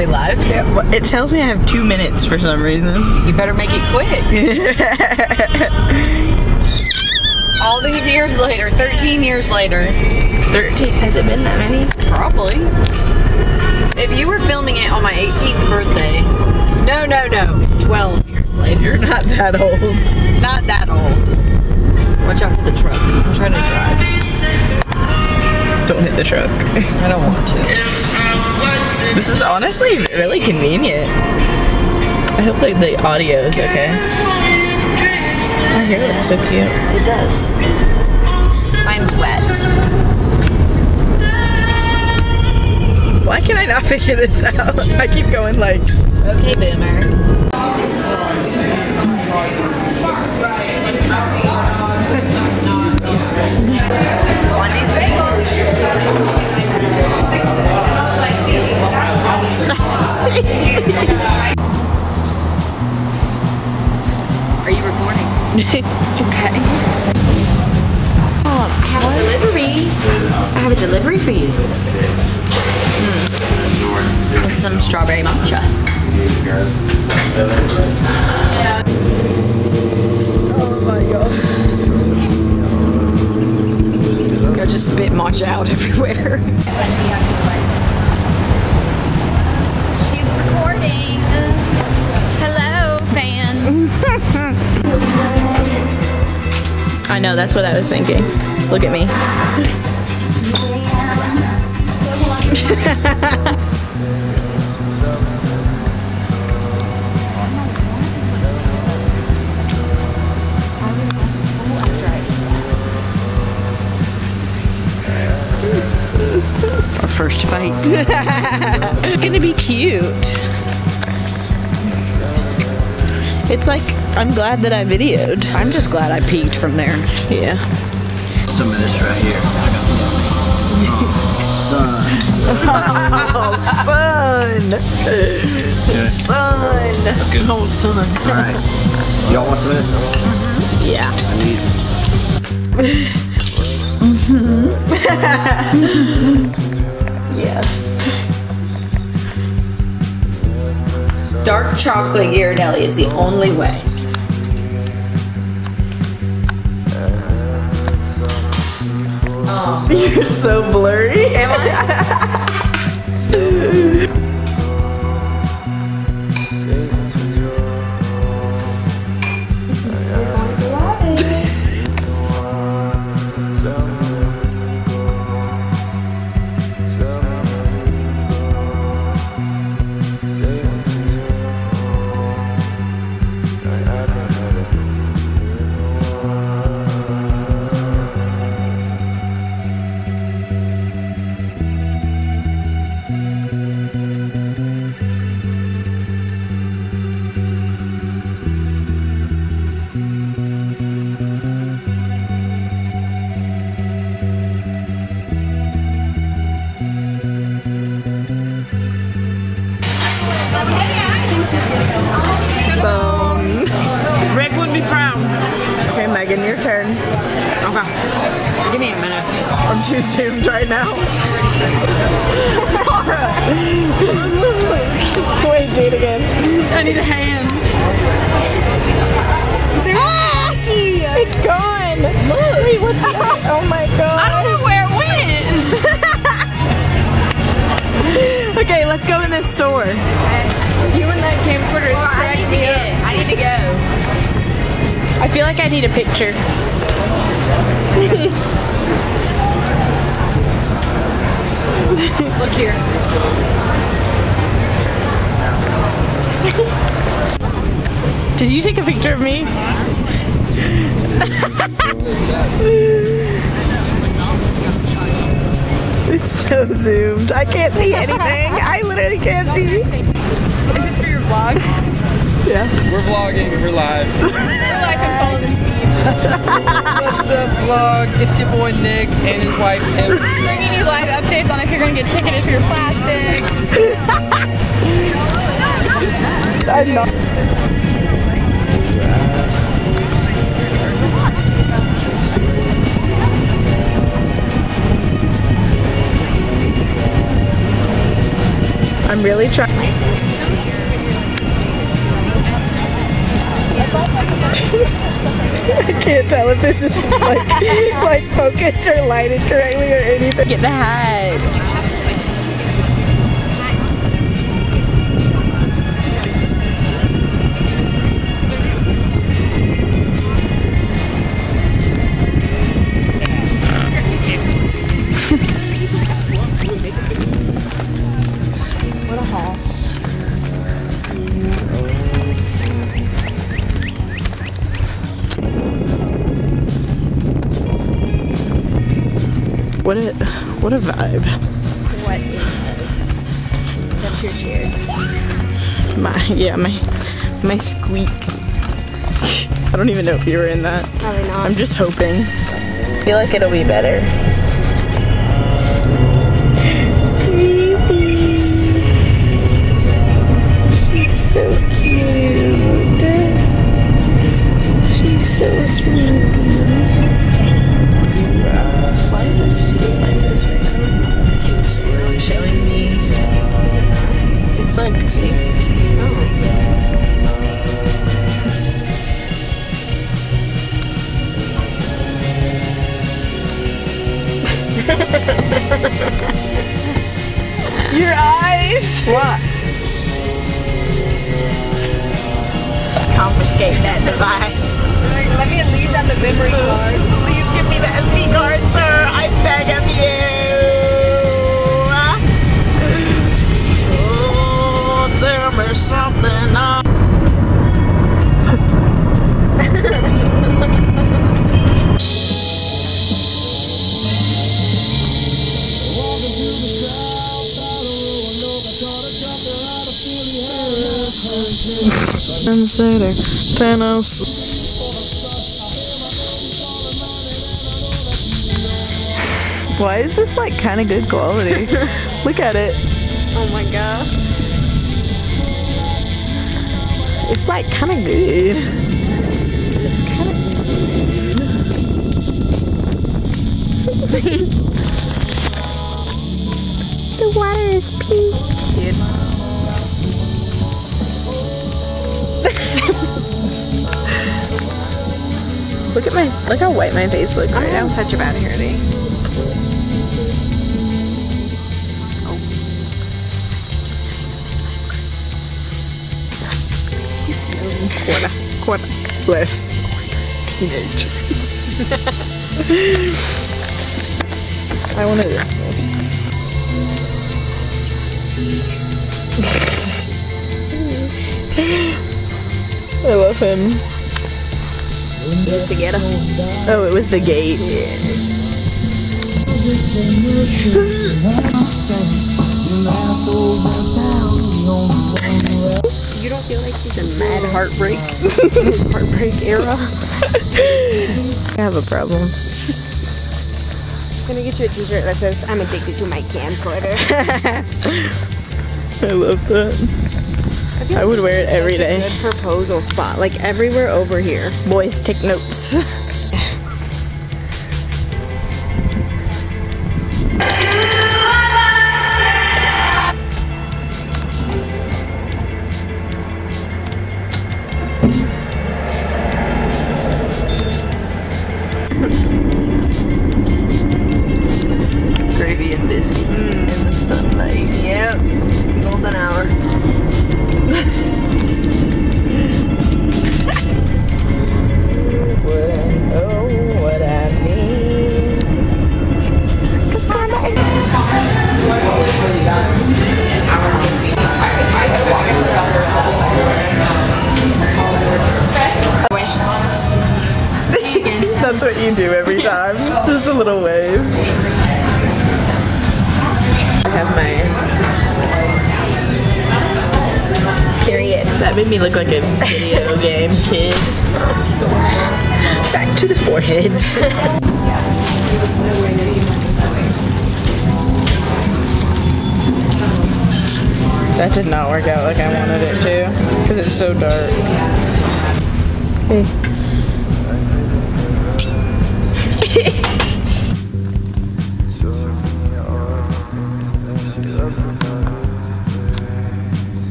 we live? Yeah, it tells me I have 2 minutes for some reason. You better make it quick. All these years later, 13 years later. 13? Has it been that many? Probably. If you were filming it on my 18th birthday, no, 12 years later. You're not that old. Not that old. Watch out for the truck. I'm trying to drive. Don't hit the truck. I don't want to. This is honestly really convenient. I hope the audio is okay. My hair looks so cute. It does. Mine's wet. Why can I not figure this out? I keep going like... Okay, boomer. On these bagels. Are you recording? Okay. Oh, I have a delivery. I have a delivery for you. With some strawberry matcha. Oh my god. I just spit matcha out everywhere. She's recording. Hello, fan. I know, that's what I was thinking. Look at me. Our first fight. It's gonna be cute. It's like, I'm glad that I videoed. I'm just glad I peeked from there. Yeah. Some of this right here. Oh, son. Oh, son. Son. That's good. Oh, son. Alright. Y'all want some of this? Yeah. I need Yes. Dark chocolate Ghirardelli is the only way. Oh. You're so blurry. Am I? Bone. Rick would be proud. Okay, Megan, your turn. Okay. Give me a minute. I'm too zoomed right now. Wait, do it again. I need a hand. It's gone. Look. Wait, what's that? Oh my god. I don't know where it went. Okay, let's go in this store. You and that camcorder is I need to go. I feel like I need a picture. Look here. Did you take a picture of me? It's so zoomed. I can't see anything. I literally can't see. Is this for your vlog? Yeah. We're vlogging, we're live. We're live from Sullivan's Beach. What's up, vlog? It's your boy Nick and his wife Emily. Bringing you live updates on if you're going to get ticketed for your plastic. I'm not. I'm I'm really trying. I can't tell if this is like focused or lighted correctly or anything. Get the hat. What a haul. What a vibe. What is that? That's your chair. My squeak. I don't even know if you were in that. Probably not. I'm just hoping. I feel like it'll be better. She's so cute. She's so sweet. Why is this feeling like this right now? It's really showing me. It's like, see? Your eyes! What? Confiscate that device. Let me at least have the memory card. Please give me the SD card, sir. I beg of you. Oh, tell me something. Why is this like kind of good quality? Look at it. Oh my god. It's like kind of good. It's kind of The water is pink. dude. Look how white my face looks right now. I'm such a bad hair day. Quarter less teenage. I want to do this. I love him. You have to get him. Oh, it was the gate. You don't feel like he's in mad heartbreak? His heartbreak era? I have a problem. I'm gonna get you a t-shirt that says, I'm addicted to my camcorder. I love that. I would wear it every day. Good proposal spot. Like everywhere over here. Boys, take notes. Gravy and biscuit in the sunlight. Yes. Golden hour. What I mean. 'Cause karma is That's what you do every time. Just a little wave. I have my period. That made me look like a video game kid. Back to the foreheads. That did not work out like I wanted it to, because it's so dark. Hey.